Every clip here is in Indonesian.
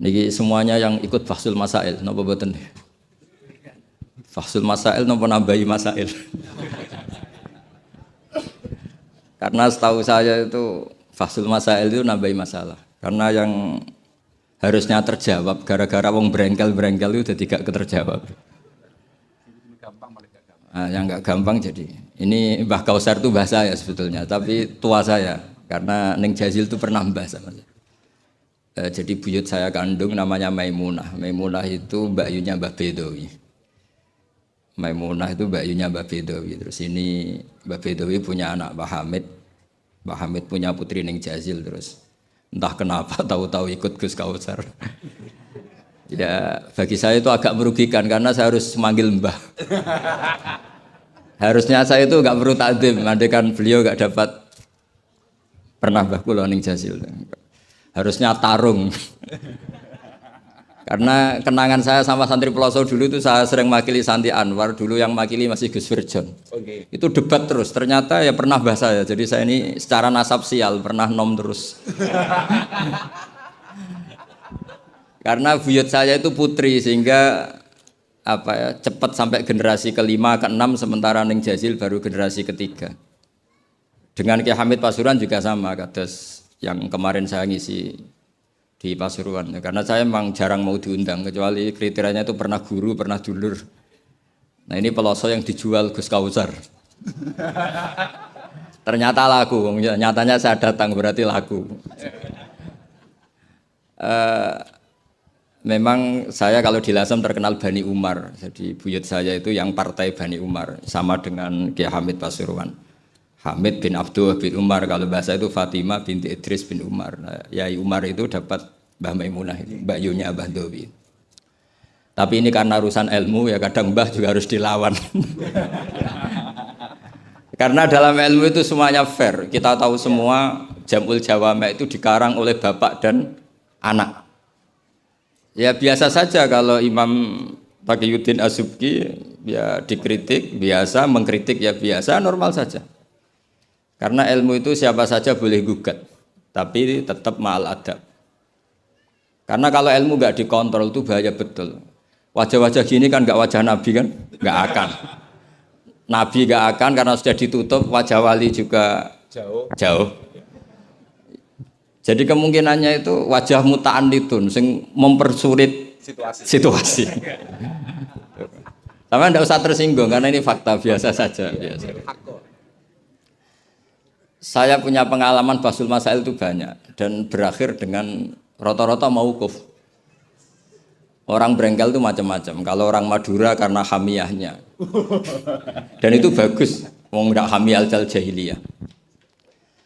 Niki semuanya yang ikut Fahsul Masail, napa boten? Fahsul Masail napa nambahi masail? Karena setahu saya itu Fahsul Masail itu nambahi masalah. Karena yang harusnya terjawab gara-gara wong brengkel-brengkel itu jadi gak keterjawab. Nah, yang nggak gampang jadi ini Mbah Kausar itu mbah saya sebetulnya, tapi tua saya karena Neng Jazil itu pernah mbah sama saya. Jadi buyut saya kandung namanya Maimunah. Maimunah itu mbakyunya Mbah Bedowi. Maimunah itu mbakyunya Mbah Bedowi. Terus ini Mbah Bedowi punya anak Mbah Hamid. Mbah Hamid punya putri Neng Jazil, terus entah kenapa tahu-tahu ikut Gus Kausar. Ya, bagi saya itu agak merugikan karena saya harus manggil mbah. Harusnya saya itu nggak perlu takdim, andaikan beliau nggak dapat pernah mbah kula ning Jazil. Harusnya tarung. Karena kenangan saya sama santri Peloso dulu itu saya sering makili Santi Anwar, dulu yang makili masih Gus Firjon. Okay. Itu debat terus, ternyata ya pernah mbah saya. Jadi saya ini secara nasab sial pernah nom terus. Karena buyut saya itu putri sehingga apa ya, cepat sampai generasi kelima, keenam, sementara Neng Jazil baru generasi ketiga. Dengan Kiai Hamid Pasuruan juga sama, kados yang kemarin saya ngisi di Pasuruan. Karena saya memang jarang mau diundang, kecuali kriterianya itu pernah guru, pernah dulur. Nah ini Peloso yang dijual Gus Kausar. Ternyata laku, nyatanya saya datang berarti laku. Memang saya kalau di Lasem terkenal Bani Umar, jadi buyut saya itu yang partai Bani Umar, sama dengan Kiai Hamid Pasuruan. Hamid bin Abdul bin Umar, kalau bahasa itu Fatimah binti Idris bin Umar. Nah, Yai Umar itu dapat Mbah Maimunah, Mbak Yunya Mbah Dowi. Tapi ini karena urusan ilmu ya kadang Mbah juga harus dilawan. Karena dalam ilmu itu semuanya fair. Kita tahu semua Jamul Jawame itu dikarang oleh bapak dan anak. Ya biasa saja kalau Imam Taqiyuddin As-Subki ya dikritik biasa, mengkritik ya biasa, normal saja. Karena ilmu itu siapa saja boleh gugat, tapi tetap ma'al adab. Karena kalau ilmu nggak dikontrol itu bahaya betul. Wajah-wajah gini kan nggak wajah Nabi kan, nggak akan. Nabi nggak akan karena sudah ditutup, wajah wali juga jauh. Jadi kemungkinannya itu wajah muta'anitun sing mempersulit situasi. Tapi tidak usah tersinggung karena ini fakta biasa saja. Biasa. Saya punya pengalaman Fahsul Masail itu banyak dan berakhir dengan rata-rata mauquf. Orang brengkel itu macam-macam. Kalau orang Madura karena hamiyahnya. Dan itu bagus. Wong ndak hamiyah al-jahiliyah.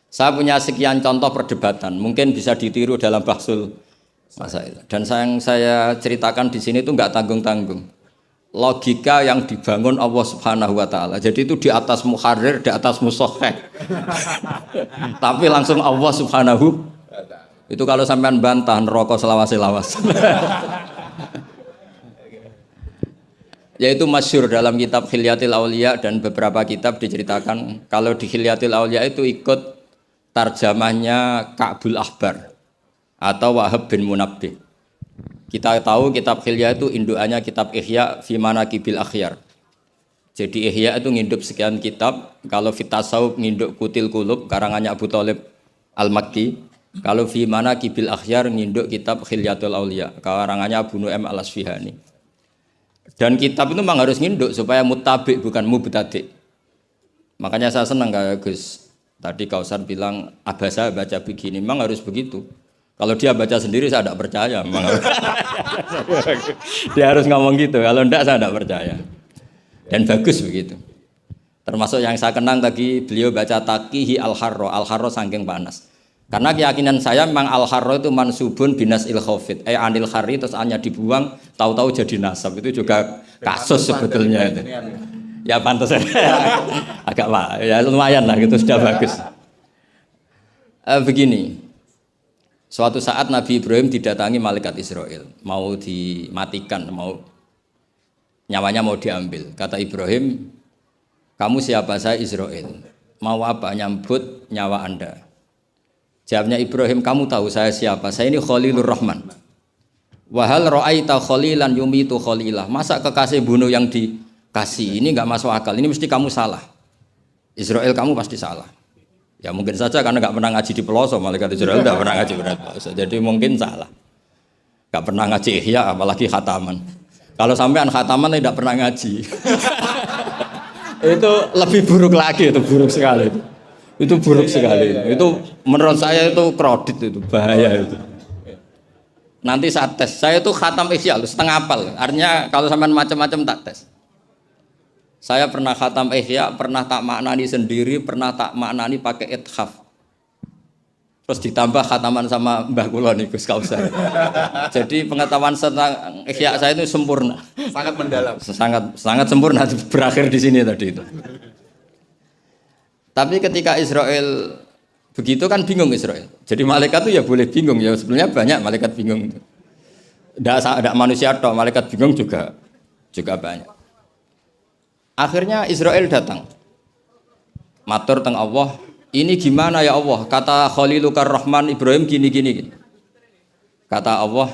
Saya punya sekian contoh perdebatan, mungkin bisa ditiru dalam Fahsul Masail. Dan yang saya ceritakan di sini itu nggak tanggung-tanggung. Logika yang dibangun Allah Subhanahu Wa Taala. Jadi itu di atas muharrir, di atas musoheh. Tapi langsung Allah Subhanahu. Itu kalau sampean bantah neraka selawas-selawas. Yaitu masyhur dalam kitab Khilyatil Auliya dan beberapa kitab diceritakan kalau di Khilyatil Auliya itu ikut tarjamahnya Ka'bul Ahbar atau Wahab bin Munabbih. Kita tahu kitab Khilya itu indukannya kitab Ihya fi Manaqibil Akhyar. Jadi Ihya itu nginduk sekian kitab, kalau fit tasawuf nginduk Kutil Qulub karangannya Abu Thalib Al-Makki, kalau fi Manaqibil Akhyar nginduk kitab Khilyatul Auliya karangannya Abu Nu'aim Al-Asfihani. Dan kitab itu memang harus nginduk supaya muttabi bukan mubtadi. Makanya saya senang kayak Gus tadi Kausar bilang abasa baca begini, memang harus begitu. Kalau dia baca sendiri saya tidak percaya. Dia harus ngomong gitu. Kalau tidak saya tidak percaya. Dan bagus begitu. Termasuk yang saya kenang tadi beliau baca Taqihi Al-Harro. Al-Harro saking panas. Karena keyakinan saya memang Al-Harro itu mansubun binas il-khofit. Anil khari terus hanya dibuang tahu-tahu jadi nasab. Itu juga kasus sebetulnya itu. Ya pantas agak ya lumayan lah gitu sudah bagus. Begini, suatu saat Nabi Ibrahim didatangi malaikat Israel, mau dimatikan, mau nyawanya mau diambil. Kata Ibrahim, kamu siapa? Saya Israel. Mau apa? Nyambut nyawa Anda. Jawabnya Ibrahim, kamu tahu saya siapa? Saya ini Khalilur Rahman. Wahal ra'aita khalilan yumitu khalilah. Masa kekasih bunuh yang dikasih? Ini enggak masuk akal. Ini mesti kamu salah. Israel kamu pasti salah. Ya mungkin saja karena enggak pernah ngaji di pelosok, malaikat Israel enggak pernah ngaji di pelosok. Jadi mungkin salah. Enggak pernah ngaji ihya apalagi khataman. Kalau sampean khataman tidak pernah ngaji. Itu lebih buruk lagi, itu buruk sekali. Itu buruk sekali. Itu menurut saya itu kredit, itu bahaya itu. Nanti saat tes, saya itu khatam ihya setengah hafal. Artinya kalau sampean macam-macam tak tes. Saya pernah khatam ihya, pernah tak maknani sendiri, pernah tak maknani pakai ithaf. Terus ditambah khataman sama Mbah kula niku Gus Kausar. Jadi pengetahuan tentang ihya saya itu sempurna. Sangat mendalam. Sangat sempurna, berakhir di sini tadi itu. Tapi ketika Israel begitu kan bingung Israel. Jadi malaikat itu ya boleh bingung ya. Sebenarnya banyak malaikat bingung itu. Tidak manusia toh, malaikat bingung juga banyak. Akhirnya Israel datang. Matur teng Allah, ini gimana ya Allah? Kata Khalilukar Rahman Ibrahim gini. Kata Allah,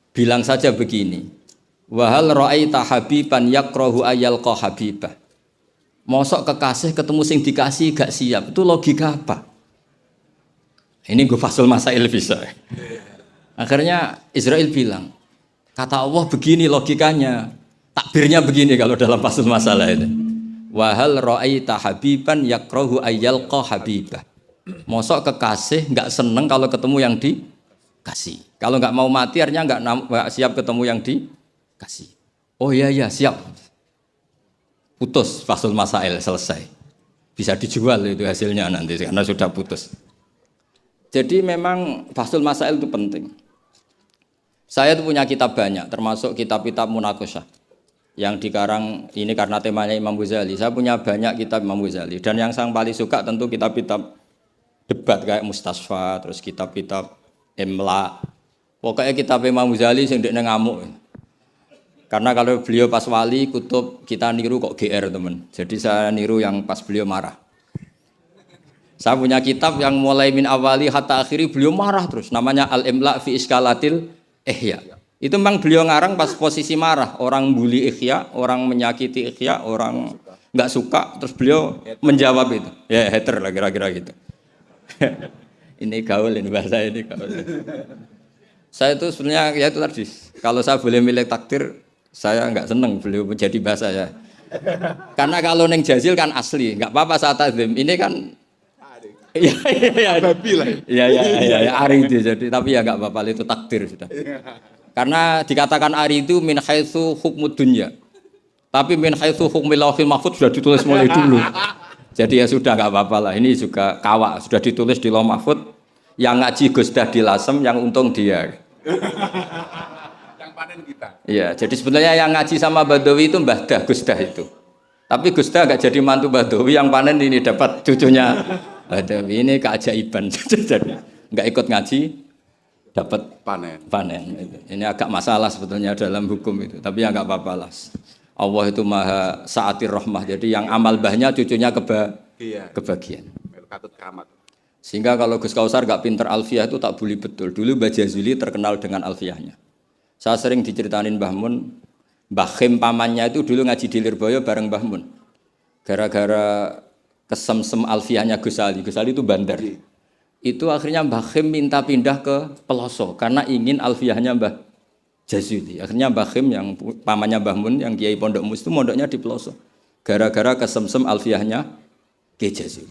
bilang saja begini. Wahal ra'aita habiban yakrahu ayyalqa habibah. Mosok kekasih ketemu sing dikasih gak siap. Itu logika apa? Ini gue fasul masail bisa. Akhirnya Israel bilang, kata Allah begini logikanya. Takbirnya begini kalau dalam fasul masalah itu. Wahal ra'aita habiban yakrahu ayyalqa habibah. Mosok kekasih enggak seneng kalau ketemu yang dikasih. Kalau enggak mau mati artinya enggak siap ketemu yang dikasih. Oh iya siap. Putus fasul masail selesai. Bisa dijual itu hasilnya nanti karena sudah putus. Jadi memang fasul masail itu penting. Saya itu punya kitab banyak termasuk kitab-kitab munaqasyah. Yang dikarang ini karena temanya Imam Ghazali. Saya punya banyak kitab Imam Ghazali dan yang saya paling suka tentu kitab-kitab debat kayak Mustasfa, terus kitab-kitab Imla. Pokoknya kitab Imam Ghazali sing ndekne ngamuk. Karena kalau beliau pas wali kutub kita niru kok GR teman. Jadi saya niru yang pas beliau marah. Saya punya kitab yang mulai min awali hatta akhiri beliau marah terus. Namanya Al-Imla fi Iskalatil Ihya. Itu memang beliau ngarang pas posisi marah, orang bully Ihya, orang menyakiti Ihya, orang nggak suka, terus beliau menjawab itu, ya hater lah kira-kira gitu. Ini gaul ini bahasa ini gaul. Saya itu sebenarnya ya itu tadi, kalau saya boleh milih takdir, saya nggak seneng beliau menjadi bahasa ya. Karena kalau neng Jazil kan asli, nggak apa-apa saat tazim. Ini kan iya ari itu jadi, tapi ya nggak apa-apa itu takdir sudah. Karena dikatakan ari itu min haitsu hukmud dunya. Tapi min haitsu hukmil lauhil mahfuz sudah ditulis mulai dulu. Jadi ya sudah enggak apa-apa lah. Ini juga kawak sudah ditulis di lauh mahfuz. Yang ngaji Gus Dah di Lasem yang untung dia. Yang panen kita. Iya, jadi sebenarnya yang ngaji sama Badawi itu Mbah Dah, Gus Dah itu. Tapi Gus Dah enggak jadi mantu Badawi, yang panen ini dapat cucunya Badawi. Ini keajaiban. Jadi enggak ikut ngaji dapat panen. Ini agak masalah sebetulnya dalam hukum itu, tapi ya nggak apa-apa lah. Allah itu maha saatir rahmah, jadi yang amal bahnya cucunya kebagian. Sehingga kalau Gus Kausar nggak pinter alfiah itu tak bully betul. Dulu Mbah Jazuli terkenal dengan alfiahnya. Saya sering diceritain Mbah Mun, Mbah Khim pamannya itu dulu ngaji di Lirboyo bareng Mbah Mun. Gara-gara kesemsem alfiahnya Gus Ali itu bandar. Itu akhirnya Mbah Khim minta pindah ke pelosok karena ingin alfiahnya Mbah Jazuli. Akhirnya Mbah Khim yang pamannya Mbah Mun yang Kiai Pondok Mus itu mondoknya di pelosok. Gara-gara kesemsem alfiahnya Kiai Jazuli.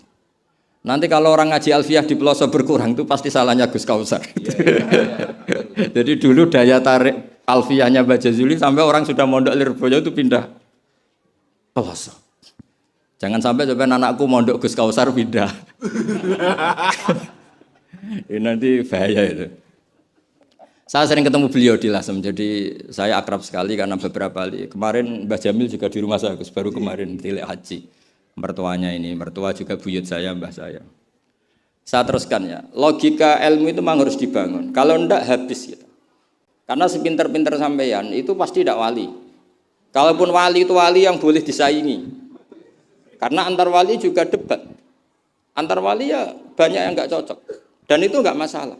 Nanti kalau orang ngaji alfiah di pelosok berkurang itu pasti salahnya Gus Kausar. Jadi dulu daya tarik alfiahnya Mbah Jazuli sampai orang sudah mondok Lirboyo itu pindah pelosok. Jangan sampai anakku mondok Gus Kausar pindah. Ini nanti bahaya itu. Saya sering ketemu beliau di Lasem, jadi saya akrab sekali karena beberapa kali. Kemarin Mbah Jamil juga di rumah saya, baru kemarin tilek haji. Mertuanya ini, mertua juga buyut saya, mbah saya. Saya teruskan ya, logika ilmu itu memang harus dibangun. Kalau enggak habis gitu. Karena sepinter-pinter sampeyan itu pasti tidak wali. Kalaupun wali itu wali yang boleh disaingi. Karena antar wali juga debat. Antar wali ya banyak yang enggak cocok. Dan itu enggak masalah.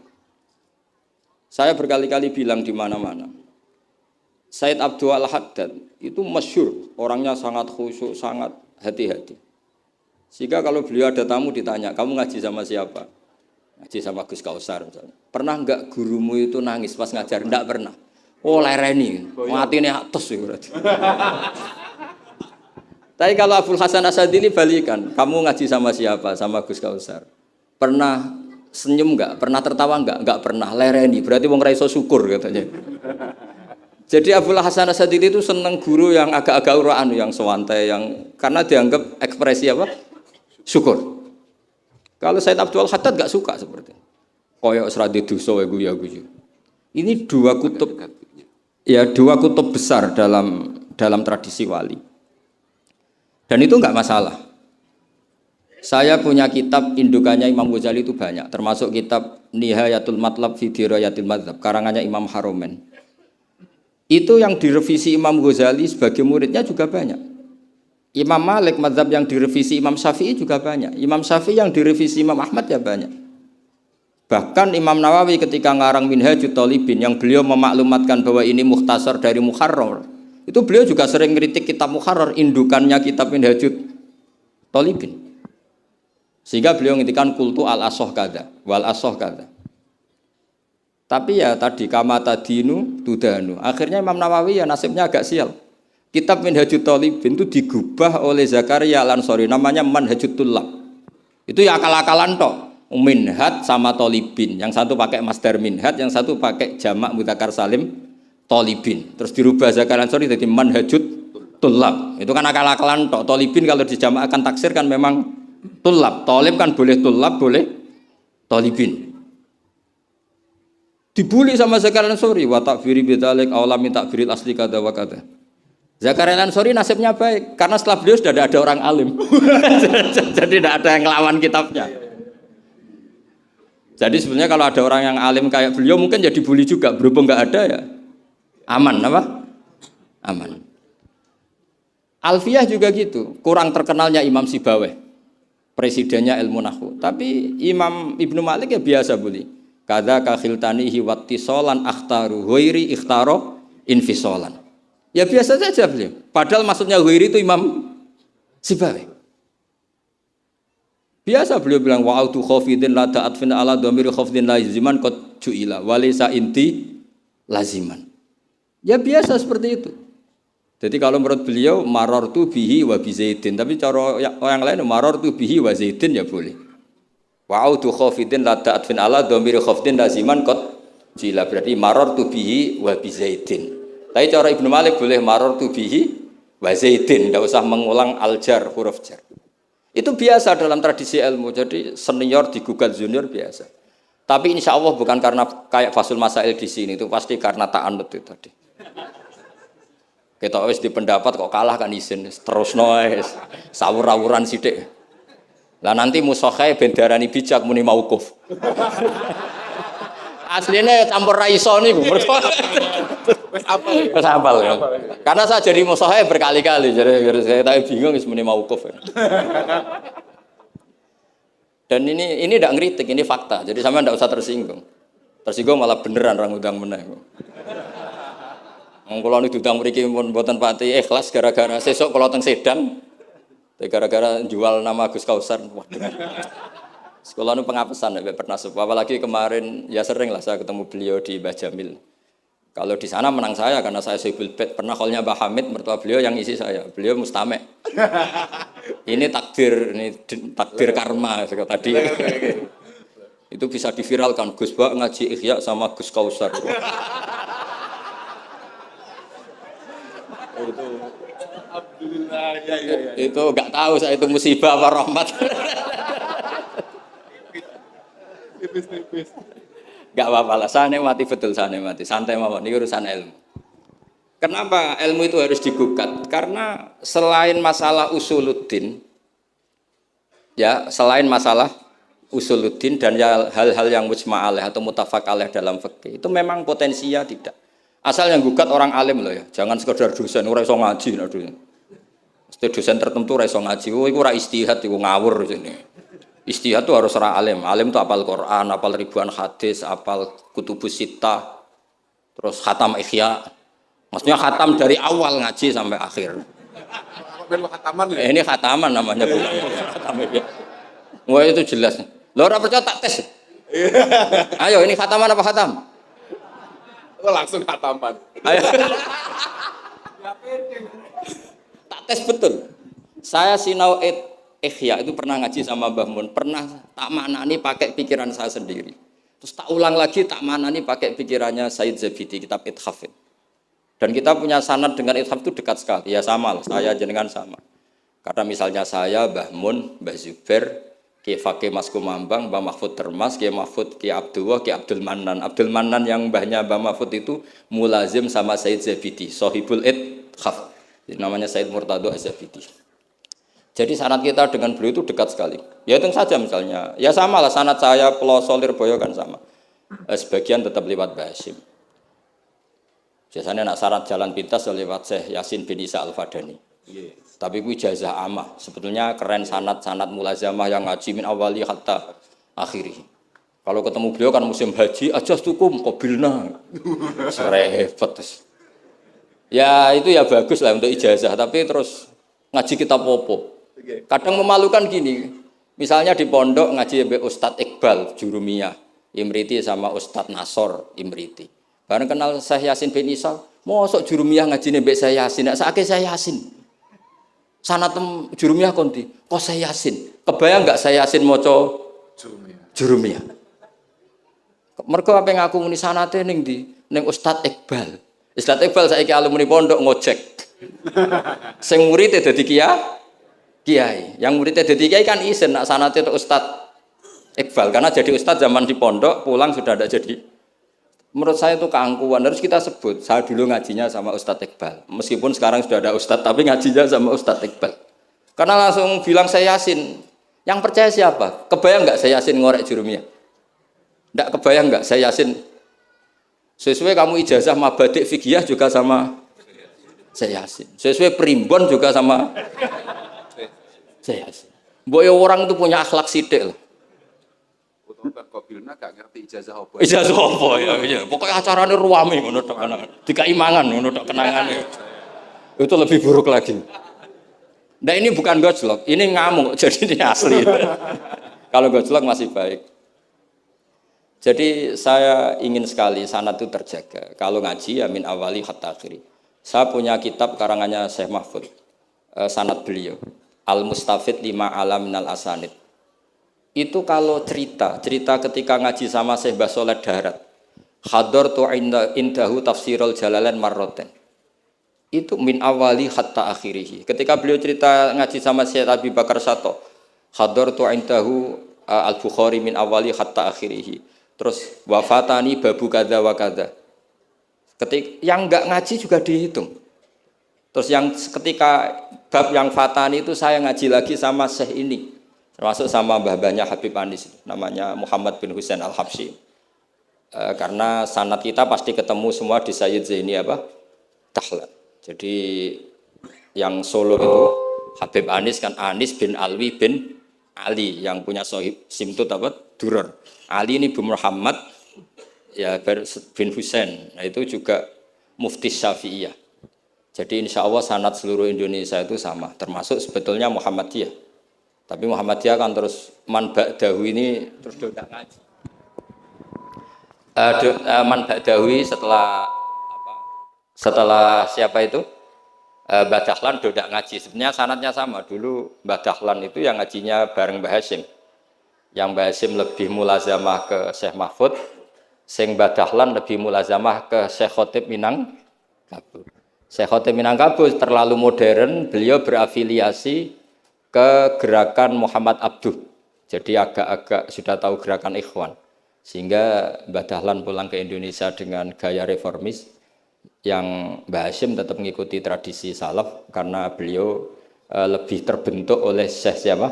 Saya berkali-kali bilang di mana-mana. Said Abdul Haddad itu masyhur, orangnya sangat khusyuk, sangat hati-hati. Sehingga kalau beliau ada tamu ditanya, kamu ngaji sama siapa? Ngaji sama Gus Kausar misalnya. Pernah enggak gurumu itu nangis pas ngajar? Enggak pernah. Oh lereni, matine atus ya berarti. Tapi kalau Abdul Hasan Asadili balikan, kamu ngaji sama siapa? Sama Gus Kausar. Pernah senyum enggak? Pernah tertawa enggak? Enggak pernah. Lereni, berarti wong ra iso syukur katanya. Jadi Abdul Hasan Asadili itu seneng guru yang agak-agak uraan, yang sewantai, yang karena dianggap ekspresi apa? Syukur. Kalau Said Abdul Haddad enggak suka seperti itu. Koyok seradi dosa guyu-guyu. Ini dua kutub besar dalam tradisi wali. Dan itu enggak masalah. Saya punya kitab indukannya Imam Ghazali itu banyak, termasuk kitab Nihayatul Matlab fi Dirayatil Madzhab karangannya Imam Haromen. Itu yang direvisi Imam Ghazali sebagai muridnya juga banyak. Imam Malik madzhab yang direvisi Imam Syafi'i juga banyak. Imam Syafi'i yang direvisi Imam Ahmad ya banyak. Bahkan Imam Nawawi ketika ngarang Minhajut Thalibin yang beliau memaklumatkan bahwa ini mukhtasar dari Muharrar, itu beliau juga sering kritik kitab Muharrar, indukannya kitab Minhajut Thalibin. Sehingga beliau ngintikan kultu al-asoh kada wal asoh kada. Tapi ya tadi kamata dinu tudanu. Akhirnya Imam Nawawi ya nasibnya agak sial. Kitab Minhajut Thalibin itu digubah oleh Zakaria Al-Ansori, namanya Manhajut Tullab. Itu ya akal-akalan tok. Minhaj sama Thalibin, yang satu pakai masdar minhaj, yang satu pakai jamak mudzakkar salim Thalibin. Terus dirubah Zakaria Al-Ansori jadi Manhajut Tullab. Itu kan akal-akalan tok. Thalibin kalau dijamakkan taksir kan memang Tullab. Thalib kan boleh Tullab, boleh Thalibin. Dibuli sama Zakaria Al-Ansori, wa takfiri bidzalik aula min takfiril asli kada wa kada. Zakaria Al-Ansori nasibnya baik karena setelah beliau sudah ada orang alim. Jadi tidak ada yang ngelawan kitabnya. Jadi sebenarnya kalau ada orang yang alim kayak beliau mungkin jadi dibully juga, berhubung nggak ada ya aman apa? Aman. Alfiyah juga gitu, kurang terkenalnya Imam Sibawayh, presidennya ilmu nahwu. Tapi Imam Ibnu Malik ya biasa bully. Kadza ka khiltanihi wattisolan akhtaru ghairi ikhtaro infisolan. Ya biasa saja beliau. Padahal maksudnya ghairi itu Imam Sibawayh. Biasa beliau bilang wa'autu khafidin la ta'atfin ala dhamiri khafidin laziman qad ju'ila walisa inti laziman. Ya biasa seperti itu. Jadi kalau menurut beliau marartu bihi wa bi zaidin, tapi cara yang lain marartu bihi wa zaidin ya boleh. Wa'autu khafidin la ta'atfin ala dhamiri khafidin laziman qad ju'ila, berarti marartu bihi wa bi zaidin. Tapi cara Ibnu Malik boleh marartu bihi wa zaidin, tidak usah mengulang al-jar, huruf jar. Itu biasa dalam tradisi ilmu. Jadi senior digugat junior biasa. Tapi insya Allah bukan karena kayak Fasul Masail di sini, itu pasti karena ta'anut itu tadi. Kita wis di pendapat kok kalah kan izin terus noes sawur-awuran sithik. Lah nanti musokhai bendarani bijak muni mauquf. Aslinya campur raiso niku. Wis apal ya. Karena saya jadi musokhai berkali-kali, jadi saya tak bingung wis muni mauquf. Dan ini tidak ngeritik, ini fakta. Jadi sama tidak usah tersinggung. Tersinggung malah beneran orang udang meneh. Kula niku diundang mriki pun mboten pati ikhlas gara-gara sesuk kula teng Sedan. Gara-gara jual nama Gus Kausar. Waduh. Sekolah nu pengapesan ya pernah sepuh. Apalagi kemarin ya sering lah saya ketemu beliau di Mbah Jamil. Kalau di sana menang saya karena saya Syekhul Bait. Pernah callnya Mbah Hamid, mertua beliau yang isi saya. Beliau mustame. Ini takdir karma tadi. Itu bisa diviralkan. Gus Bak ngaji Ihya sama Gus Kausar. Itu alhamdulillah ya. Itu enggak tahu saya itu musibah apa rahmat. Tipis. Enggak apa-apa lah, saya mati betul, saya mati. Santai mawon, ini urusan ilmu. Kenapa ilmu itu harus digugat? Karena selain masalah usuluddin, ya selain masalah usuluddin dan hal-hal yang mujma' alaih atau mutafaq alaih dalam fikih, itu memang potensinya tidak. Asal yang gugat orang alim loh ya, jangan sekedar dosen, ora iso ngaji. Mesti dosen tertentu ora iso ngaji, iku ora istihad, iku ngawur sini. Ijtihad itu harus orang alim. Alim itu apal Quran, apal ribuan hadis, apal kutubus sittah, terus khatam Ihya. Maksudnya khatam dari awal ngaji sampai akhir. Ini khataman namanya bukan. Khatam Ihya. Wah itu jelas. Lo ora percaya tak tes. Ayo ini khataman apa khatam? Langsung khataman. Ayo. Tak tes betul. Saya sinau Ihya itu pernah ngaji sama Mbah Mun, pernah tak maknani pakai pikiran saya sendiri. Terus tak ulang lagi tak maknani pakai pikirannya Said Zabidi, kitab Ithaf. Dan kita punya sanad dengan Ithaf itu dekat sekali. Ya sama lah, saya jenengan sama. Karena misalnya saya, Mbah Mun, Mbah Zubair, Ki Fakih Mas Kumambang, Mbah Mahfud Termas, Ki Mahfud, Ki Abdullah, Ki Abdul Manan. Abdul Manan yang mbahnya Mbah Mahfud itu mulazim sama Said Zabidi, Sohibul Ithaf. Namanya Said Murtado Az-Zabidi. Jadi sanad kita dengan beliau itu dekat sekali. Ya itu saja misalnya. Ya sama lah sanad saya Peloso Lirboyo kan sama. Sebagian tetap lewat Mbah Hasyim. Biasanya nak sanad jalan pintas lewat Syekh Yasin bin Isa Al-Fadani. Tapi itu ijazah amah. Sebetulnya keren sanad mulazamah yang ngaji min awali hatta akhiri. Kalau ketemu beliau kan musim haji, ajastukum qabilna. Serepet. Ya itu ya bagus lah untuk ijazah. Tapi terus ngaji kitab popo. Kadang memalukan gini, misalnya di pondok ngaji sampai Ustadz Iqbal Jurumiyah Imriti sama Ustadz Nasor Imriti. Bareng kenal Syekh Yasin bin Isa, mosok Jurumiyah ngaji sampai Syekh Yasin, nak sakit Syekh Yasin. Sanad Jurumiyah konti, kok Syekh Yasin? Kebayang enggak Syekh Yasin maca Jurumiyah? Mergo apa ngaku muni sanate ning ndi? Ning Ustadz Iqbal. Ustadz Iqbal saiki alumni pondok ngojek. Sing murid dadi kiai, yang muridnya jadi kiai kan isen nak sanate itu Ustadz Iqbal karena jadi Ustadz zaman di pondok pulang sudah ada jadi. Menurut saya itu keangkuhan harus kita sebut. Saya dulu ngajinya sama Ustadz Iqbal, meskipun sekarang sudah ada Ustadz tapi ngajinya sama Ustadz Iqbal. Karena langsung bilang saya Yasin. Yang percaya siapa? Kebayang nggak saya Yasin ngorek Jurumiyah? Nggak kebayang nggak saya Yasin? Sesuai kamu ijazah mabadik fikih juga sama saya Yasin. Sesuai primbon juga sama saya Yasin. Mbok orang itu punya akhlak sithik lah. Utawa Qabilna gak ngerti ijazah apa. Ijazah apa ya iya. Pokoknya acarane ruame ngono tok kenangan. Dikai mangan ngono tok kenangane. Itu lebih buruk lagi. Nah ini bukan gojlok, ini ngamuk jadi ini asli. Kalau gojlok masih baik. Jadi saya ingin sekali sanad itu terjaga. Kalau ngaji ya min awali hatta akhiri. Saya punya kitab karangannya Syekh Mahfud. Sanad beliau. Al-Mustafid lima alam minal asanid. Itu kalau cerita ketika ngaji sama Syekh Mbah Soleh Darat. Hadartu indahu tafsirul jalalain marroten. Itu min awali hatta akhirih. Ketika beliau cerita ngaji sama Syekh Abi Bakar Sato. Hadartu indahu al-Bukhari min awali hatta akhirih. Terus wafatani babu kada wa kada. Yang enggak ngaji juga dihitung. Terus yang ketika bab yang fatani itu saya ngaji lagi sama Syekh ini. Termasuk sama mbah-mbahnya Habib Anis, namanya Muhammad bin Husain Al-Habsyi. Karena sanad kita pasti ketemu semua di Sayyid Zaini Dahlan. Jadi yang Solo itu Habib Anis kan Anis bin Alwi bin Ali yang punya sohib simtut Duror. Ali ini bin Muhammad ya bin Husain. Nah itu juga mufti Syafi'iyah. Jadi insya Allah sanad seluruh Indonesia itu sama, termasuk sebetulnya Muhammadiyah. Tapi Muhammadiyah kan terus man ba'dahu ini terus tidak ngaji. Man ba'dahu setelah siapa itu? Mbah Dahlan tidak ngaji. Sebenarnya sanadnya sama. Dulu Mbah Dahlan itu yang ngajinya bareng Mbah Hasyim. Yang Mbah Hasyim lebih mulazamah ke Syekh Mahfud, sing Mbah Dahlan lebih mulazamah ke Syekh Khotib Minangkabau. Syekh Khotib Minangkabau terlalu modern, beliau berafiliasi ke gerakan Muhammad Abduh. Jadi agak-agak sudah tahu gerakan Ikhwan. Sehingga Mbah Dahlan pulang ke Indonesia dengan gaya reformis yang Mbah Hasyim tetap mengikuti tradisi salaf karena beliau lebih terbentuk oleh Syekh siapa?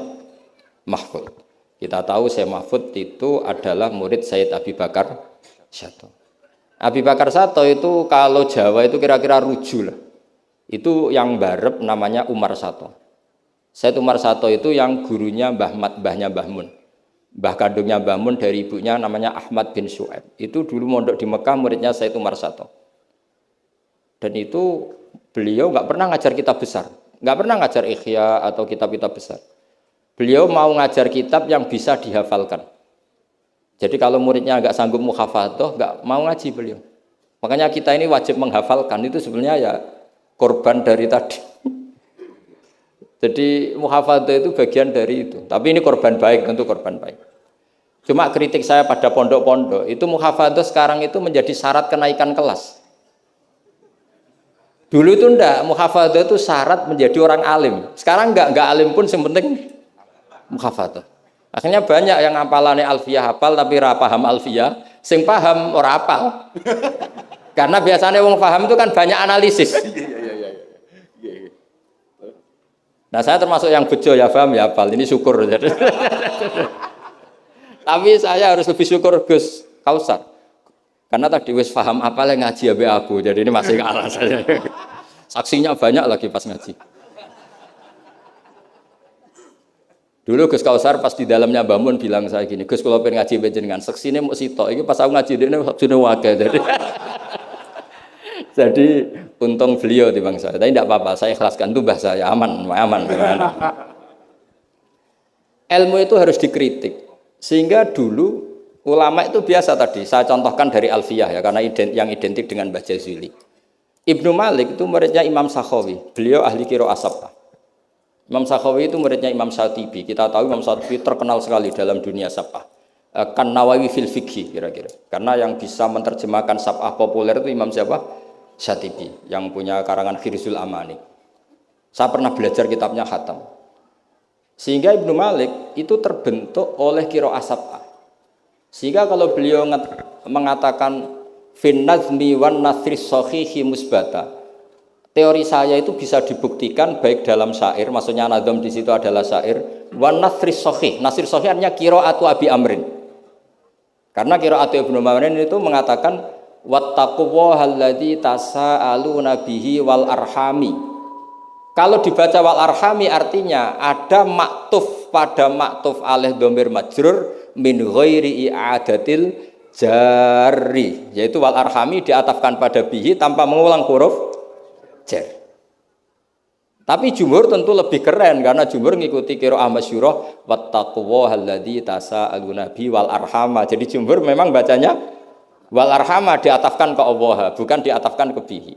Mahfud. Kita tahu Syekh Mahfud itu adalah murid Sayyid Abi Bakar Sato. Abi Bakar Sato itu kalau Jawa itu kira-kira ruju lah. Itu yang barep namanya Umar Sato. Sayyid Umar Sato itu yang gurunya mbahnya Mbah Mun. Mbah kandungnya Mbah Mun dari ibunya namanya Ahmad bin Syuaib. Itu dulu mondok di Mekah, muridnya Said Umar Sato. Dan itu beliau nggak pernah ngajar kitab besar, nggak pernah ngajar Ikhya atau kitab-kitab besar. Beliau mau ngajar kitab yang bisa dihafalkan. Jadi kalau muridnya nggak sanggup muhafadzah, nggak mau ngaji beliau. Makanya kita ini wajib menghafalkan, itu sebenarnya ya korban dari tadi. Jadi muhafadzah itu bagian dari itu. Tapi ini korban baik, tentu korban baik. Cuma kritik saya pada pondok-pondok, itu muhafadzah sekarang itu menjadi syarat kenaikan kelas. Dulu itu enggak, muhafadzah itu syarat menjadi orang alim. Sekarang enggak alim pun yang penting muhafadzah. Akhirnya banyak yang hafalannya alfiyah hafal tapi ora paham alfiyah, sing paham ora hafal. Karena biasanya wong paham itu kan banyak analisis. Nah saya termasuk yang bejo ya paham ya hafal, ini syukur. Tapi saya harus lebih syukur Gus Kausar. Karena tadi wis paham apa yang ngaji abe aku, jadi ini masih kalah saya. Saksinya banyak lagi pas ngaji. Dulu Gus Kausar pas di dalamnya bangun bilang saya gini, Gus kalau pengen ngaji dengan saksinya mau sitok, ini pas aku ngaji dia saksinya wakil. Jadi untung beliau di bangsa. Tapi tidak apa-apa, saya ikhlaskan tuh bahasa saya aman. Ilmu itu harus dikritik. Sehingga dulu ulama itu biasa tadi. Saya contohkan dari Alfiyah ya, karena yang identik dengan Mbah Jazuli. Ibnu Malik itu muridnya Imam Sakhawi. Beliau ahli qiraah sab'ah. Imam Sakhawi itu muridnya Imam Syatibi. Kita tahu Imam Syatibi terkenal sekali dalam dunia sab'ah. Kan Nawawi fil fikhi kira-kira. Karena yang bisa menerjemahkan sab'ah populer itu Imam siapa? Syatibi yang punya karangan Khirzul Amani. Saya pernah belajar kitabnya Khatam. Sehingga Ibnu Malik itu terbentuk oleh qiraah sab'ah. Sehingga kalau beliau mengatakan fin nazmi wan nasri sahihi musbata, teori saya itu bisa dibuktikan baik dalam syair, maksudnya nazam di situ adalah syair, wan nasri sahih. Nasir sahih artinya qiraatu Abi Amrin. Karena qiraatu Ibnu Amrin itu mengatakan wattaqullahalladzi tasaaluna bihi wal arhami. Kalau dibaca wal arhami artinya ada maktuf pada maktuf alih dhamir majrur min ghairi i'adatil jari, yaitu wal arhami diatafkan pada bihi tanpa mengulang huruf jar. Tapi jumhur tentu lebih keren karena jumhur ngikuti qiraah masyhurah wattaqullahalladzi tasaaluna bihi wal arhama. Jadi jumhur memang bacanya wal arhama diatafkan ke Allah, bukan diatafkan ke bihi.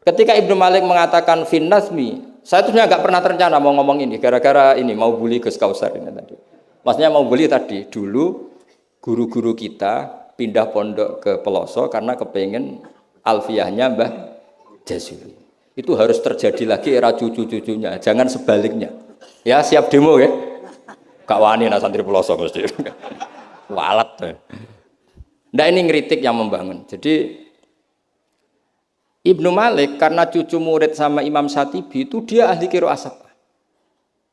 Ketika Ibnu Malik mengatakan fin nazmi, saya itu sebenarnya nggak pernah terencana mau ngomong ini, gara-gara ini mau bully Gus Kausar ini tadi. Maksudnya mau bully tadi, dulu guru-guru kita pindah pondok ke Peloso karena kepengen alfiyahnya Mbah Jazuli. Itu harus terjadi lagi era cucu-cucunya, jangan sebaliknya. Ya siap demo ya. Gak wani nak santri Peloso mesti. Walat. Nah ini ngeritik yang membangun. Jadi Ibnu Malik karena cucu murid sama Imam Syatibi itu dia ahli qiraah sab'ah.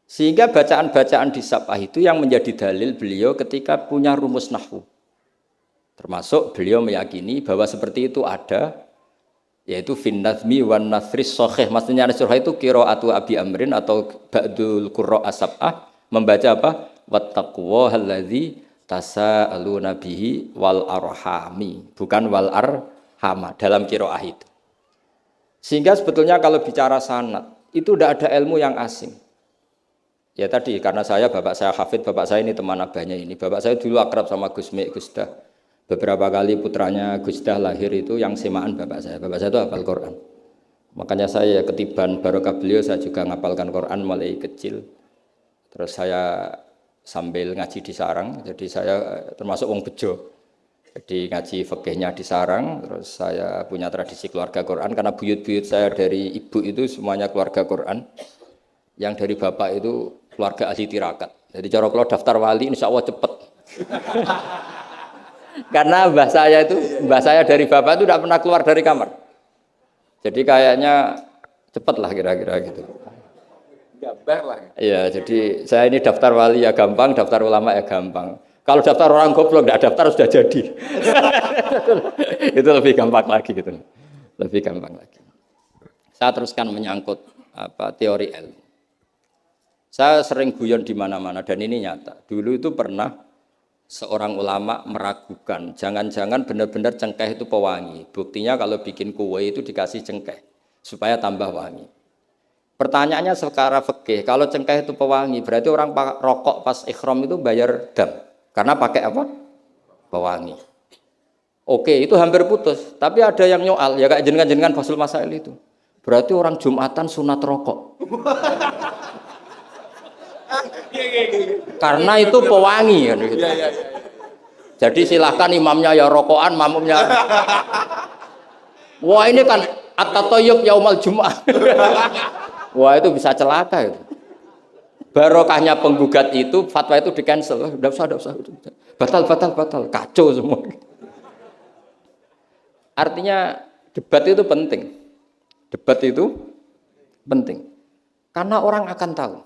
Sehingga bacaan-bacaan di sab'ah itu yang menjadi dalil beliau ketika punya rumus nahwu. Termasuk beliau meyakini bahwa seperti itu ada, yaitu fin nazmi wan nasris sahih. Maksudnya nasrah itu qiraatu Abi Amrin atau ba'dul qurra as-sab'ah membaca apa? Wattaqullahalladzi tasaaluna bihi wal arhami, bukan wal arhama dalam qiraah itu. Sehingga sebetulnya kalau bicara sanad itu tidak ada ilmu yang asing. Ya tadi karena bapak saya hafid, bapak saya ini teman abahnya ini. Bapak saya dulu akrab sama Gus Mek, Gus Dah. Beberapa kali putranya Gus Dah lahir itu yang semaan bapak saya. Bapak saya itu hafal Quran. Makanya saya ketiban barokah beliau saya juga ngapalkan Quran mulai kecil. Terus saya sambil ngaji di sarang, jadi saya termasuk wong bejo. Jadi ngaji fikihnya di sarang, terus saya punya tradisi keluarga Quran karena buyut-buyut saya dari ibu itu semuanya keluarga Quran. Yang dari bapak itu keluarga ahli tirakat. Jadi cara kalau daftar wali insya Allah cepet. Karena mbah saya dari bapak itu tidak pernah keluar dari kamar. Jadi kayaknya cepet lah kira-kira gitu. Gambar lah. Iya, jadi saya ini daftar wali ya gampang, daftar ulama ya gampang. Kalau daftar orang goblok tidak daftar sudah jadi. Itu lebih gampang lagi gitu. Lebih gampang lagi. Saya teruskan menyangkut teori ilmu. Saya sering guyon di mana-mana dan ini nyata. Dulu itu pernah seorang ulama meragukan, jangan-jangan benar-benar cengkeh itu pewangi. Buktinya kalau bikin kue itu dikasih cengkeh supaya tambah wangi. Pertanyaannya secara fikih, kalau cengkeh itu pewangi, berarti orang rokok pas ikhram itu bayar dam karena pakai apa? Pewangi. Oke, itu hampir putus. Tapi ada yang nyoal, ya kayak jenengan Fasul Masail itu. Berarti orang Jumatan sunat rokok. Karena itu pewangi kan gitu. Jadi silahkan imamnya ya rokokan, makmumnya. Wah ini kan at-tatayyub yaumal Jum'ah. Wah itu bisa celaka itu. Barokahnya penggugat itu, fatwa itu di-cancel. Udah usah. Batal. Kacau semua. Artinya debat itu penting. Debat itu penting. Karena orang akan tahu.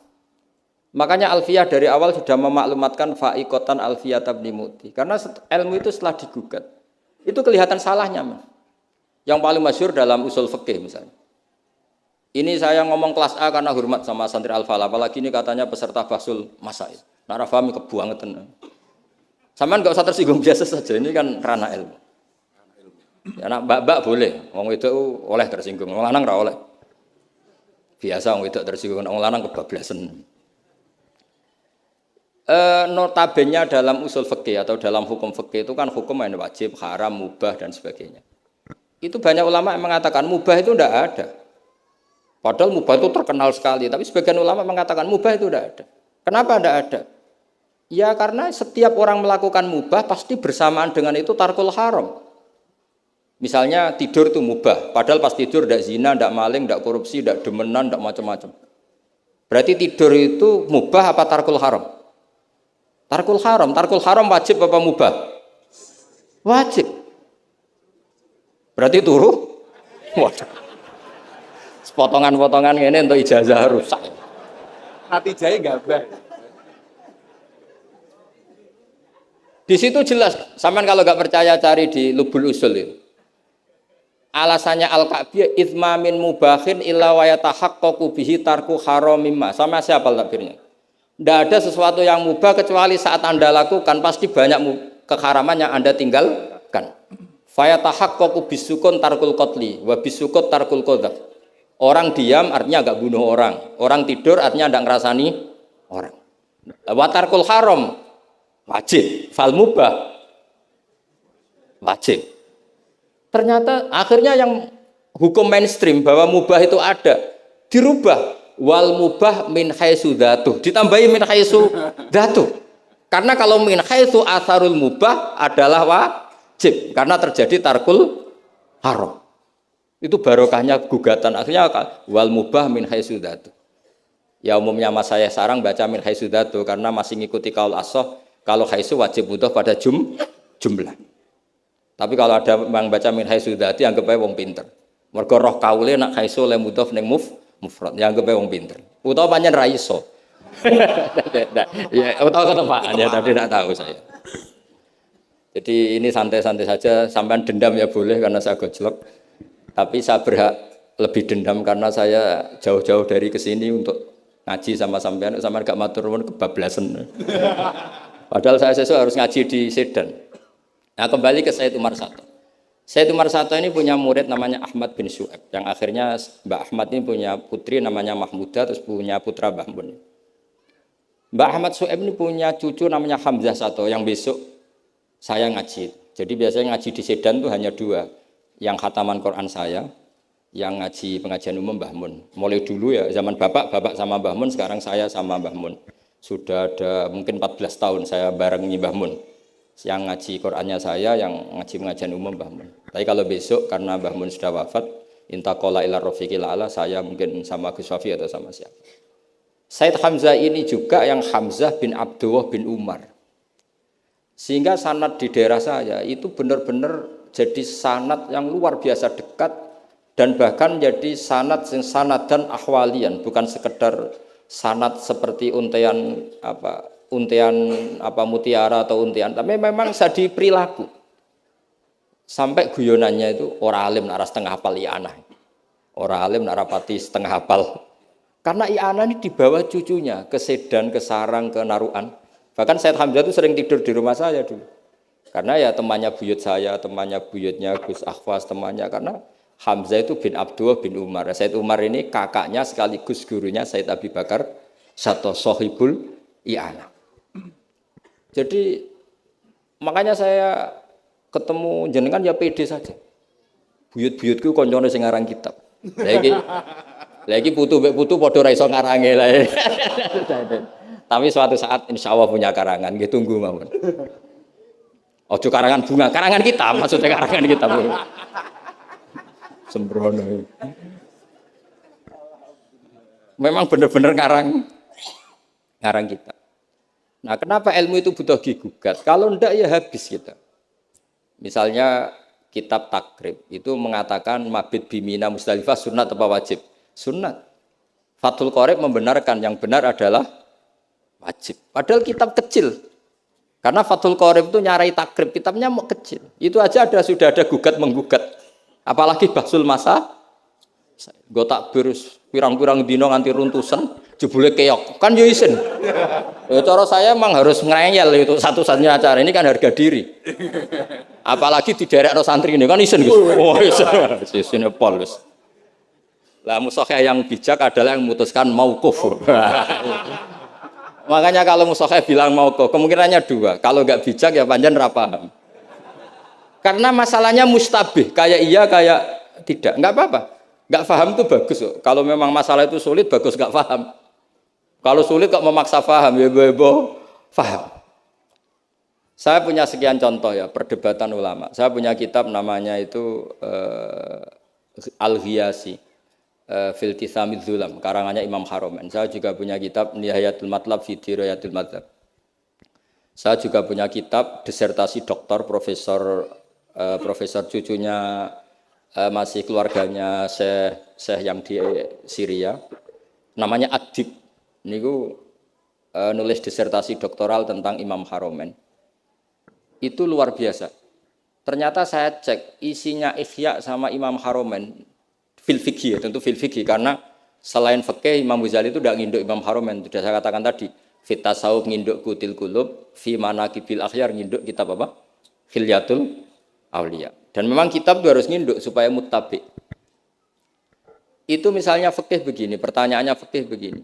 Makanya Alfiyah dari awal sudah memaklumatkan fa'iqatan Alfiyah tabni mu'ti. Karena ilmu itu setelah digugat, itu kelihatan salahnya. Yang paling masyhur dalam usul fikih misalnya. Ini saya ngomong kelas A karena hormat sama santri Al-Falah. Apalagi ini katanya peserta Fasul Masail. Nara fahmi kebuangetan. Samaan enggak usah tersinggung, biasa saja. Ini kan ranah ilmu. Ya, anak mbak boleh. Wong itu oleh tersinggung. Wong lanang ora oleh. Biasa wong itu tersinggung. Wong lanang kebablasan. Notabene dalam usul fikih atau dalam hukum fikih itu kan hukum yang wajib, haram, mubah dan sebagainya. Itu banyak ulama yang mengatakan mubah itu tidak ada. Padahal mubah itu terkenal sekali, tapi sebagian ulama mengatakan mubah itu tidak ada. Kenapa tidak ada? Ya karena setiap orang melakukan mubah pasti bersamaan dengan itu tarkul haram. Misalnya tidur itu mubah, padahal pas tidur tidak zina, tidak maling, tidak korupsi, tidak demenan, tidak macam-macam. Berarti tidur itu mubah apa tarkul haram? Tarkul haram wajib apa mubah? Wajib. Berarti turu? Waduh. Potongan-potongan ini untuk ijazah rusak. Hati jaya gambar. Di situ jelas, sampean kalau nggak percaya cari di Lubul Usul itu. Alasannya Al-Ka'biyah itsma min mubahin illa wa yatahaqqaqu bihi tarku haramimma. Sama siapa takbirnya? Tidak ada sesuatu yang mubah kecuali saat Anda lakukan pasti banyak keharaman yang Anda tinggalkan. Fayatahaqqaqu bisukun tarkul qatli wa bisukut tarkul qadzaf. Orang diam artinya enggak bunuh orang. Orang tidur artinya enggak ngerasani orang. Wa tarkul haram wajib, fal mubah wajib. Ternyata akhirnya yang hukum mainstream bahwa mubah itu ada dirubah. Wal mubah min haitsu dzatuh, ditambahi min haitsu dzatuh. Karena kalau min haitsu atharul mubah adalah wajib karena terjadi tarkul haram. Itu barokahnya gugatan. Akhirnya wal mubah min haitsu dzatuh. Ya umumnya mas saya sarang baca min haitsu dzatuh karena masih ngikuti kaul ashah kalau haitsu wajib butuh pada jumlah. Tapi kalau ada yang baca min haitsu dzati anggap ae wong pinter. Mergo roh kaule nak haitsu le mudhof ning mufrad yang kepe wong pinter. Utawa pancen ra iso. Ya, utawa ketepaan ya, tapi tidak tahu saya. Jadi ini santai-santai saja, sampean dendam ya boleh karena saya gojlok. Tapi saya berhak lebih dendam karena saya jauh-jauh dari kesini untuk ngaji sama sampean gak matur nuwun kebablasan. Padahal saya sesuk harus ngaji di Sedan. Nah, kembali ke Said Umar Sato. Said Umar Sato ini punya murid namanya Ahmad bin Syu'aib. Yang akhirnya Mbak Ahmad ini punya putri namanya Mahmudah, terus punya putra Mbah Mun. Mbak Ahmad Syu'aib ini punya cucu namanya Hamzah Sato, yang besok saya ngaji. Jadi biasanya ngaji di Sedan itu hanya dua. Yang khataman Quran saya, yang ngaji pengajian umum Mbah Mun. Mulai dulu ya, zaman bapak sama Mbah Mun, sekarang saya sama Mbah Mun. Sudah ada mungkin 14 tahun saya bareng Mbah Mun. Yang ngaji Qur'annya saya, yang ngaji pengajian umum Mbah Mun. Tapi kalau besok karena Mbah Mun sudah wafat, intaqala ila rafiqil a'la, saya mungkin sama Gus Wafi atau sama siapa. Said Hamzah ini juga yang Hamzah bin Abdullah bin Umar. Sehingga sanad di daerah saya itu benar-benar jadi sanad yang luar biasa dekat dan bahkan jadi sanad dan ahwalian, bukan sekedar sanad seperti untian mutiara atau untian, tapi memang sadi perilaku. Sampai guyonannya itu orang alim nara setengah hafal i'anah. Orang alim nara pati setengah hafal. Karena i'anah ini dibawa cucunya ke Sedan, ke Sarang, ke Naruan. Bahkan Said Hamzah itu sering tidur di rumah saya dulu. Karena ya temannya buyut saya, temannya buyutnya Gus Akhwas, temannya karena Hamzah itu bin Abdullah bin Umar. Said Umar ini kakaknya sekaligus gurunya Said Abi Bakar Satu Sohibul I'ana. Jadi makanya saya ketemu jenengan ya pede saja. Buyut-buyutku koncone sing ngarang kitab. Lagi putu padha ra iso ngarange lah. Tapi suatu saat insya Allah punya karangan, gitu tunggu mawon. Ojo karangan bunga, karangan kita, maksudnya karangan kita. Sembrono. Memang benar-benar ngarang kita. Nah, kenapa ilmu itu butuh digugat? Kalau ndak ya habis kita. Misalnya kitab Takrib itu mengatakan mabit bimina Musdalifah sunnat apa wajib? Sunnat. Fathul Qorib membenarkan yang benar adalah wajib. Padahal kitab kecil. Karena Fathul Qorib itu nyarai takrib, kitabnya mau kecil. Itu aja sudah ada gugat-menggugat. Apalagi Bahsul Masa. Gue tak berus pirang-pirang dino nganti runtusan, jebule keok. Kan yo isin. Ya cara saya emang harus ngeyel itu satu-satunya acara. Ini kan harga diri. Apalagi di daerah santri ini kan isin. Oh isin pol. Lah musokhah yang bijak adalah yang memutuskan mauquf. Makanya kalau musokhah bilang mauquf, kemungkinannya dua. Kalau enggak bijak ya panjang ra paham. Karena masalahnya mustabih, kayak iya kayak tidak. Enggak apa-apa. Enggak paham itu bagus kok. Kalau memang masalah itu sulit bagus enggak paham. Kalau sulit kok memaksa paham ya bebo paham. Saya punya sekian contoh ya perdebatan ulama. Saya punya kitab namanya itu Al-Ghiyasi. Filtisamid Zulam, karangannya Imam Haromen. Saya juga punya kitab Nihayatul Matlab fi Dirayatul Madzhab. Saya juga punya kitab disertasi doktor profesor cucunya masih keluarganya Syekh yang di Syria. Namanya Adib. Niku nulis disertasi doktoral tentang Imam Haromen. Itu luar biasa. Ternyata saya cek isinya Ihya sama Imam Haromen fil fikih, tentu fil fikih karena selain fikih Imam Ghazali itu tidak nginduk Imam Haromen. Sudah saya katakan tadi, fit tasawuf nginduk Kutil Qulub, fi manaqibil akhyar nginduk kitab apa? Hilyatul Auliya. Dan memang kitab itu harus nginduk supaya muttabi. Itu misalnya fikih begini, pertanyaannya fikih begini.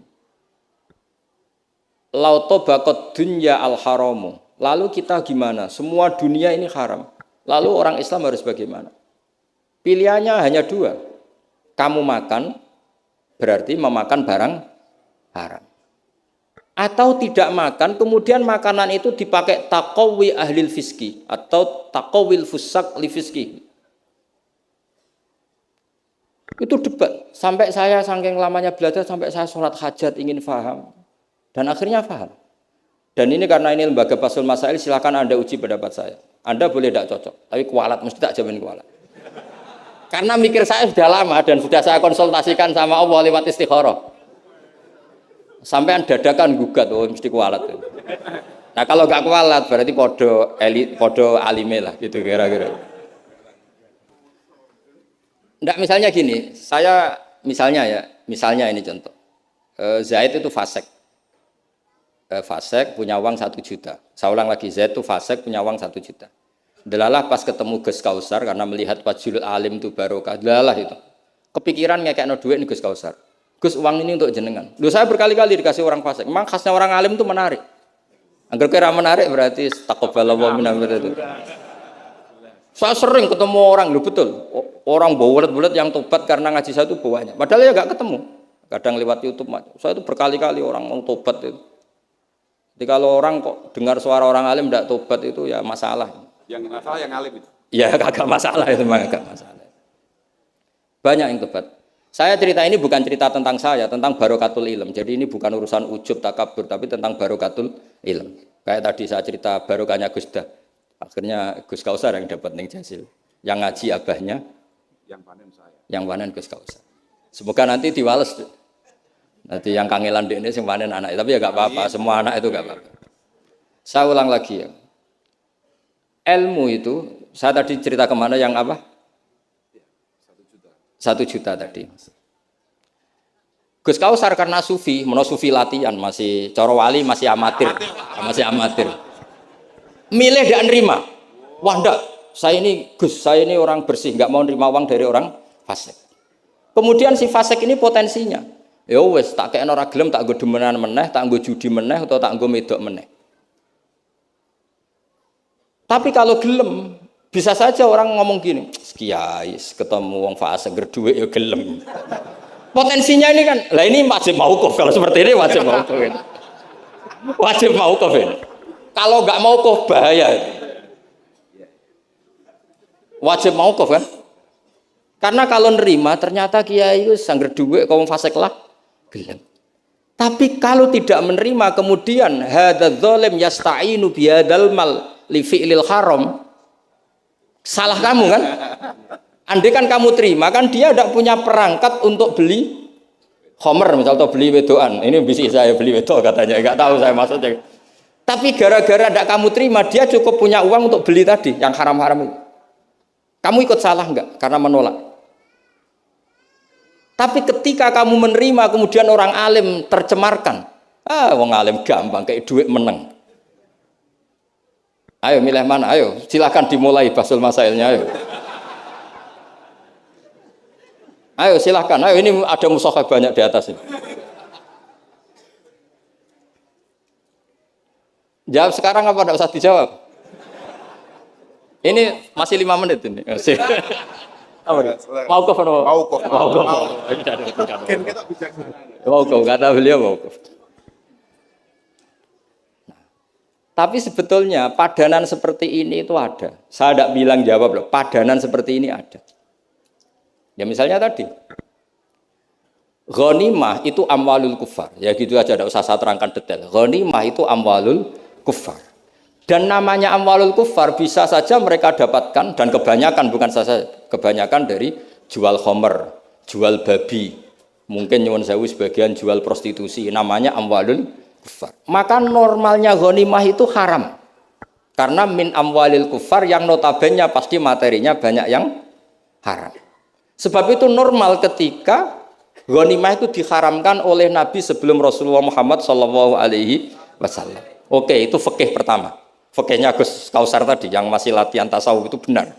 Lauto bakot dunya al haramu. Lalu kita gimana? Semua dunia ini haram. Lalu orang Islam harus bagaimana? Pilihannya hanya dua. Kamu makan berarti memakan barang haram. Atau tidak makan, kemudian makanan itu dipakai taqawi ahlil fiski atau taqawil fusak li fiski. Itu debat. Sampai saya saking lamanya belajar, sampai saya sholat hajat ingin paham. Dan akhirnya paham. Dan ini karena ini lembaga Basul Masail, silakan Anda uji pendapat saya. Anda boleh tidak cocok, tapi kualat, mesti tak jamin kualat. Karena mikir saya sudah lama dan sudah saya konsultasikan sama Allah lewat istikharah. Sampai dadakan gugat, oh mesti kualat. Nah kalau nggak kualat berarti podo alime lah gitu kira-kira. Nggak misalnya gini, saya misalnya ini contoh. Zaid itu fasek. Fasek punya uang 1 juta. Saya ulang lagi, Zaid itu fasek punya uang 1 juta. Delalah pas ketemu Gus Kausar karena melihat Wajhul Alim itu barokah. Delalah itu. Kepikiran ngekekno duit nih Gus Kausar. Gus uang ini untuk jenengan. Loh saya berkali-kali dikasih orang fasik. Memang khasnya orang alim itu menarik. Angger kira menarik berarti taqabbalallahu minna itu. Saya sering ketemu orang, loh betul. Orang bulet-bulet yang tobat karena ngaji saya itu banyak. Padahal ya enggak ketemu. Kadang lewat YouTube. Saya itu berkali-kali orang mau tobat itu. Jadi kalau orang kok dengar suara orang alim enggak tobat itu ya masalah. Yang masalah yang alim itu. Ya kagak masalah itu, memang agak masalah. Banyak yang tobat. Saya cerita ini bukan cerita tentang saya, tentang barokatul ilm. Jadi ini bukan urusan ujub takabur, tapi tentang barokatul ilm. Kayak tadi saya cerita barokahnya Gus Dah. Akhirnya Gus Kausar yang dapat ning Jasil. Yang ngaji abahnya, Yang panen saya. yang panen Gus Kausar. Semoga nanti diwales. Nanti yang kangelan ini yang panen anak. Tapi ya gak apa-apa, semua anak itu gak apa-apa. Saya ulang lagi ya. Ilmu itu, saya tadi cerita kemana yang apa? 1 juta. 1 juta tadi. Gus Kausar karena sufi, sufi latihan masih coro wali masih amatir, Milih tidak nerima. Wah enggak, saya ini orang bersih, nggak mau nerima uang dari orang fasik. Kemudian si fasik ini potensinya, ya wes tak kayak orang gelem, tak gue demenan meneh, tak gue judi meneh, atau tak gue medok meneh. Tapi kalau gelem, bisa saja orang ngomong gini, kiai ketemu wong fasik gerduwe ya gelem. Potensinya ini kan, lah ini wajib mauquf kalau seperti ini wajib mauquf ini. Wajib mauquf ini. Kalau nggak mauquf bahaya. Wajib mauquf kan? Karena kalau nerima ternyata kiai itu sangger duwe kaum fasik lah gelem. Tapi kalau tidak menerima kemudian hadzal zalim yasta'inu bihadzal mal li fi'lil haram. Salah kamu kan? Andai kan kamu terima, kan dia tidak punya perangkat untuk beli khomer, misalnya atau beli wedoan. Ini bisa saya beli wedok katanya, nggak tahu saya maksudnya. Tapi gara-gara tidak kamu terima, dia cukup punya uang untuk beli tadi, yang haram-haram itu. Kamu ikut salah nggak? Karena menolak. Tapi ketika kamu menerima, kemudian orang alim tercemarkan. Wong alim gampang, kayak duit menang. Ayo milih mana? Ayo, silakan dimulai basul masailnya. Ayo. Ayo silahkan, ayo ini ada musahaf banyak di atas ini. Jawab sekarang apa tidak usah dijawab? Ini masih 5 menit ini. Mauquf atau? Mauquf. Mauquf, kata beliau mauquf. Tapi sebetulnya padanan seperti ini itu ada. Saya tidak bilang jawab loh, padanan seperti ini ada. Ya misalnya tadi, ghanimah itu amwalul kufar. Ya gitu aja, tidak usah saya terangkan detail. Ghanimah itu amwalul kufar. Dan namanya amwalul kufar bisa saja mereka dapatkan, dan kebanyakan, bukan saja kebanyakan dari jual khomer, jual babi. Mungkin nyuwun sewu sebagian jual prostitusi, namanya amwalul kufar. Maka normalnya ghanimah itu haram. Karena min amwalil kufar yang notabene pasti materinya banyak yang haram. Sebab itu normal ketika ghanimah itu diharamkan oleh Nabi sebelum Rasulullah Muhammad Shallallahu Alaihi Wasallam. Oke, itu fikih pertama. Fikihnya Gus Kausar tadi yang masih latihan tasawuf itu benar.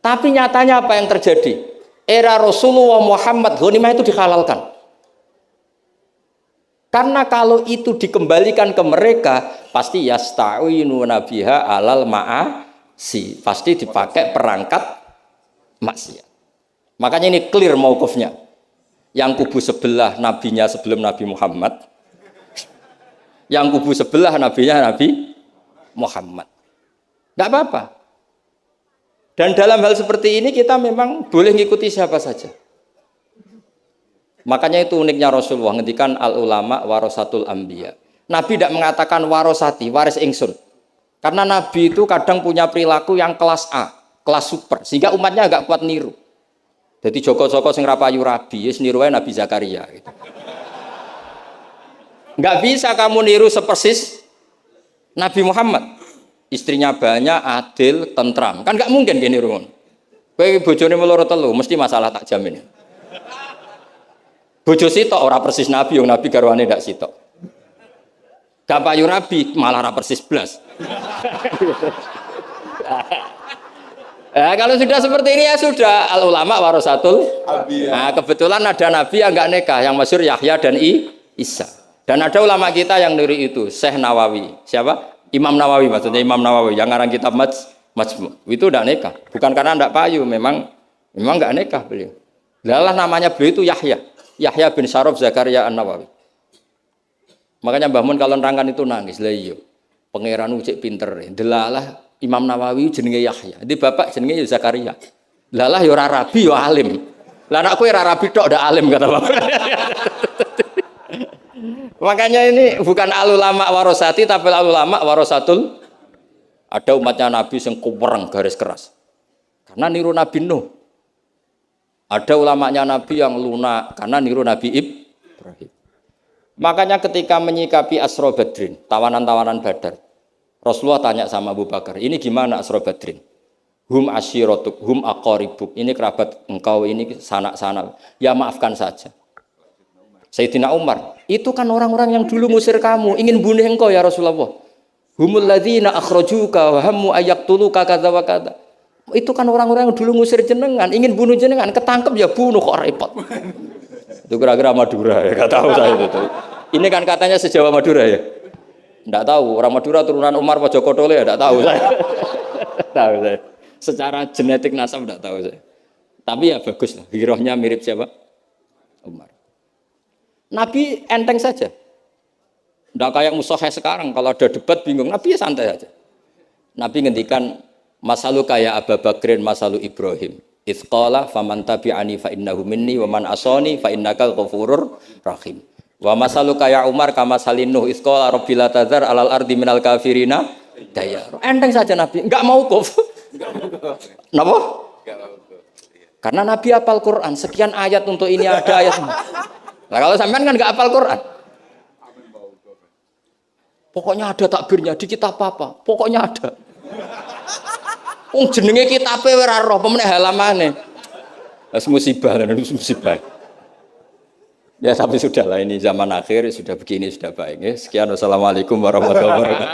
Tapi nyatanya apa yang terjadi? Era Rasulullah Muhammad ghanimah itu dihalalkan. Karena kalau itu dikembalikan ke mereka, pasti yasta'inu nabiha alal ma'asi. Pasti dipakai perangkat maksiat. Makanya ini clear mauqufnya. Yang kubu sebelah nabinya sebelum Nabi Muhammad. Yang kubu sebelah nabinya Nabi Muhammad. Tidak apa-apa. Dan dalam hal seperti ini kita memang boleh ngikuti siapa saja. Makanya itu uniknya Rasulullah ngendikan al ulama warasatul anbiya. Nabi tidak mengatakan warosati, waris ingsun. Karena Nabi itu kadang punya perilaku yang kelas A, kelas super, sehingga umatnya agak kuat niru. Jadi Joko-Joko sing rapayu rabi, yes niru Nabi Zakaria. Gitu. Nggak bisa kamu niru sepersis Nabi Muhammad. Istrinya banyak, adil, tentram. Kan nggak mungkin gini niru. Kowe bojone meloro telu, mesti masalah tak jamin. Bojo sitok ora persis Nabi, yang Nabi garwane ndak sitok. Gak payu rabi, malah ora persis blas. Kalau sudah seperti ini ya sudah al ulama warasatul anbiya. Nah, kebetulan ada nabi yang enggak nikah, yang masyhur Yahya dan Isa. Dan ada ulama kita yang niru itu, Syekh Nawawi. Siapa? Imam Nawawi, maksudnya Imam Nawawi yang ngarang kitab Majmu'. Itu enggak nikah. Bukan karena enggak payu, memang enggak nikah beliau. Lalah namanya beliau itu Yahya. Yahya bin Syaraf Zakaria An-Nawawi. Makanya Mbah Mun kalau nerangkan itu nangis. Lah iya. Pangeran ucik pinter. Delalah Imam Nawawi jenenge Yahya. Di bapak jenenge Zakaria. Lalah ya ora rabi ya alim. Lah anakku ora rabi tok ndak alim kata bapak. Makanya ini bukan al ulama warosati tapi al ulama warasatul. Ada umatnya Nabi yang kuwereng garis keras. Karena niru Nabi Nuh. Ada ulamanya Nabi yang lunak karena niru Nabi Ibrahim. Makanya ketika menyikapi Asra Badrin, tawanan-tawanan Badar, Rasulullah tanya sama Abu Bakar, ini gimana Asra Badrin? Hum asyiratuk, hum aqaribuk. Ini kerabat engkau, ini sanak-sanak. Ya maafkan saja. Sayyidina Umar, itu kan orang-orang yang dulu ngusir kamu, ingin bunuh engkau ya Rasulullah. Humul ladzina akhrajuka wa hammu ayaqtuluka kadza wa kadza. Itu kan orang-orang yang dulu ngusir jenengan, ingin bunuh jenengan, ketangkep ya bunuh kok repot. Itu kira-kira Madura ya, enggak tahu saya itu. Ini kan katanya sejawa Madura ya. Enggak tahu, orang Madura turunan Umar Pojokotole ya enggak tahu saya. Tahu saya. Secara genetik nasab enggak tahu saya. Tapi ya bagus lah, hirohnya mirip siapa? Umar. Nabi enteng saja. Tidak kayak musuhnya sekarang, kalau ada debat bingung, Nabi ya santai saja. Nabi ngendikan, masalu kaya Abu Bakrin, masalu Ibrahim. Itsqala faman tabi'ani fa innahu minni wa man asani fa innaka ghafurur rahim. Wa masalu kaya Umar kama salinuh itsqala rabbil tazar alal ardi minal kafirina dayar. Enteng saja Nabi, enggak mau kuf. Napa? Karena Nabi hafal Quran, sekian ayat untuk ini ada ayat. Nah kalau sampean kan nggak hafal Quran. Pokoknya ada takbirnya di kitab apa? Pokoknya ada. Jenenge kitabe ora roh pemene halamane. Wis musibah. Ya tapi sudahlah ini zaman akhir sudah begini sudah baik. Sekian wassalamualaikum warahmatullahi wabarakatuh.